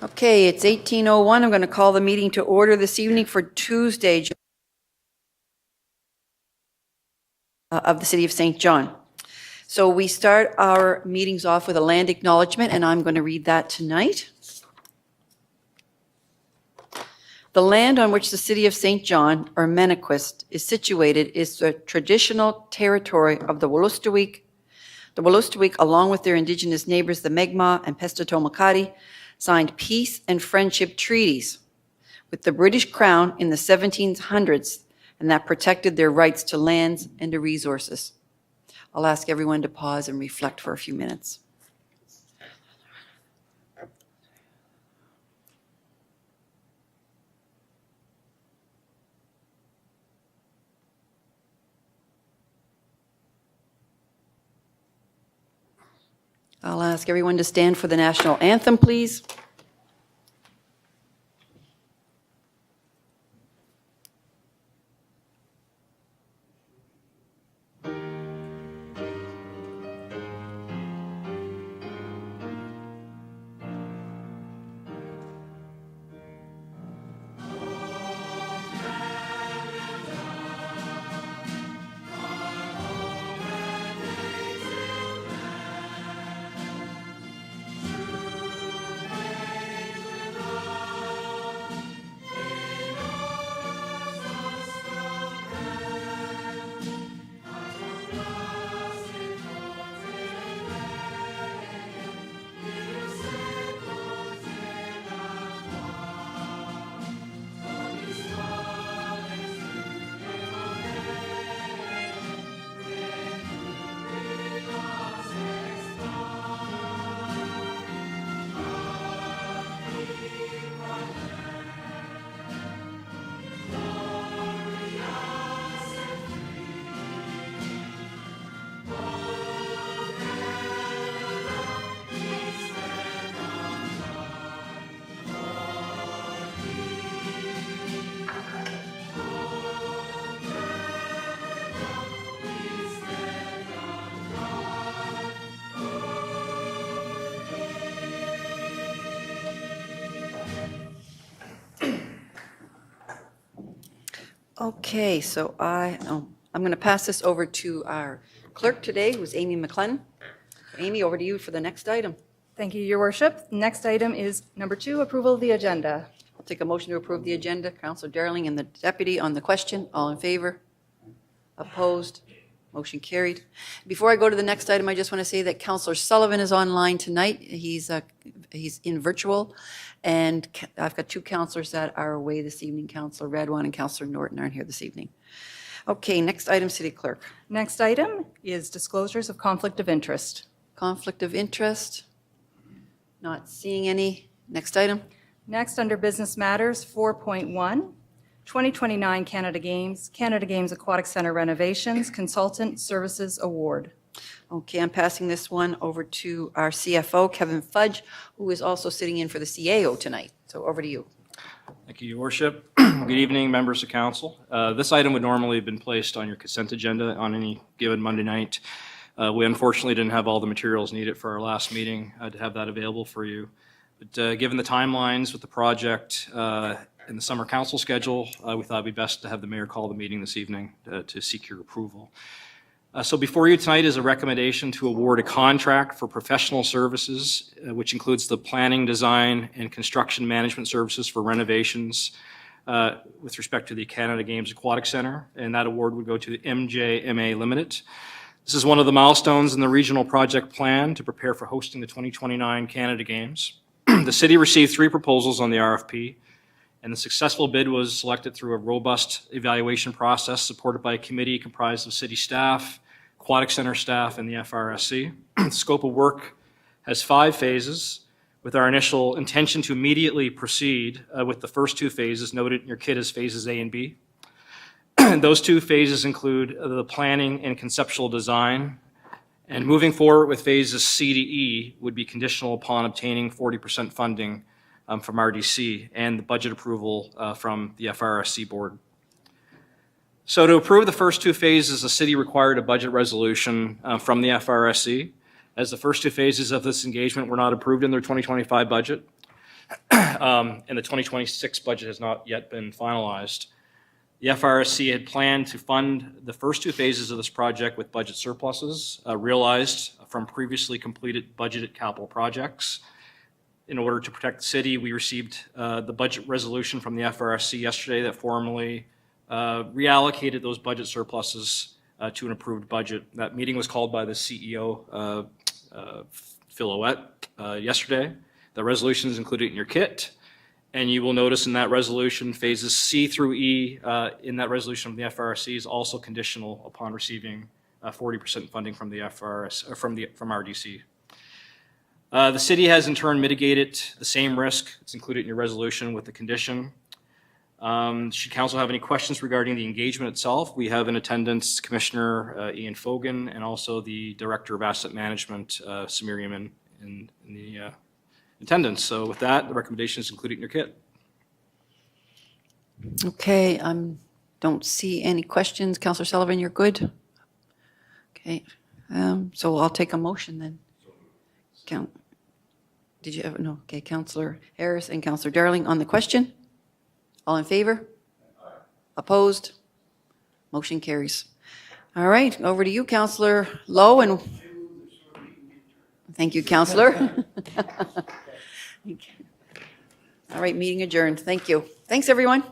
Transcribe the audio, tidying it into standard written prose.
Okay, it's 18:01. I'm going to call the meeting to order this evening for Tuesday of the City of St. John. So we start our meetings off with a land acknowledgement, and I'm going to read that tonight. The land on which the City of St. John, or Menaquest, is situated is the traditional territory of the Wolastoqiyik. The Wolastoqiyik, along with their indigenous neighbors, the Mi'kmaq and Pescataway, signed peace and friendship treaties with the British Crown in the 1700s, and that protected their rights to lands and to resources. I'll ask everyone to pause and reflect for a few minutes. I'll ask everyone to stand for the national anthem, please. Okay, so I'm going to pass this over to our clerk today, who's Amy McLennan. Amy, over to you for the next item. Thank you, Your Worship. Next item is number 2, approval of the agenda. I'll take a motion to approve the agenda. Councillor Darling and the deputy on the question. All in favor? Opposed? Motion carried. Before I go to the next item, I just want to say that Councillor Sullivan is online tonight. He's in virtual, and I've got 2 councillors that are away this evening. Councillor Redwan and Councillor Norton aren't here this evening. Okay, next item, City Clerk. Next item is disclosures of conflict of interest. Conflict of interest? Not seeing any. Next item. Next, under business matters, 4.1, 2029 Canada Games Aquatic Center renovations, consultant services award. Okay, I'm passing this one over to our CFO, Kevin Fudge, who is also sitting in for the CAO tonight. So over to you. Thank you, Your Worship. Good evening, members of council. This item would normally have been placed on your consent agenda on any given Monday night. We unfortunately didn't have all the materials needed for our last meeting to have that available for you. But given the timelines with the project and the summer council schedule, we thought it'd be best to have the mayor call the meeting this evening to seek your approval. So before you tonight is a recommendation to award a contract for professional services, which includes the planning, design, and construction management services for renovations with respect to the Canada Games Aquatic Center, and that award would go to the MJMA Limited. This is one of the milestones in the regional project plan to prepare for hosting the 2029 Canada Games. The city received 3 proposals on the RFP, and the successful bid was selected through a robust evaluation process supported by a committee comprised of city staff, Aquatic Center staff, and the FRSC. The scope of work has 5 phases, with our initial intention to immediately proceed with the first 2 phases noted in your kit as phases A and B. Those 2 phases include the planning and conceptual design, and moving forward with phases C to E would be conditional upon obtaining 40% funding from RDC and the budget approval from the FRSC board. So to approve the first 2 phases, the city required a budget resolution from the FRSC, as the first 2 phases of this engagement were not approved in their 2025 budget. and the 2026 budget has not yet been finalized. The FRSC had planned to fund the first two phases of this project with budget surpluses realized from previously completed budgeted capital projects. In order to protect the city, we received the budget resolution from the FRSC yesterday that formally reallocated those budget surpluses to an approved budget. That meeting was called by the CEO, Phil Ouellette, yesterday. The resolution is included in your kit. And you will notice in that resolution, phases C through E in that resolution from the FRSC is also conditional upon receiving 40% funding from the FRS, or from RDC. The city has in turn mitigated the same risk. It's included in your resolution with the condition. Should council have any questions regarding the engagement itself, we have in attendance Commissioner Ian Fogan and also the Director of Asset Management, Samir Yaman, in the attendance. So with that, the recommendation is included in your kit. Okay, don't see any questions. Councillor Sullivan, you're good? Okay, so I'll take a motion then. Did you have, no, okay, Councillor Harris and Councillor Darling on the question? All in favor? Opposed? Motion carries. All right, over to you, Councillor Lowe, and thank you, Councillor. All right, meeting adjourned. Thank you. Thanks, everyone.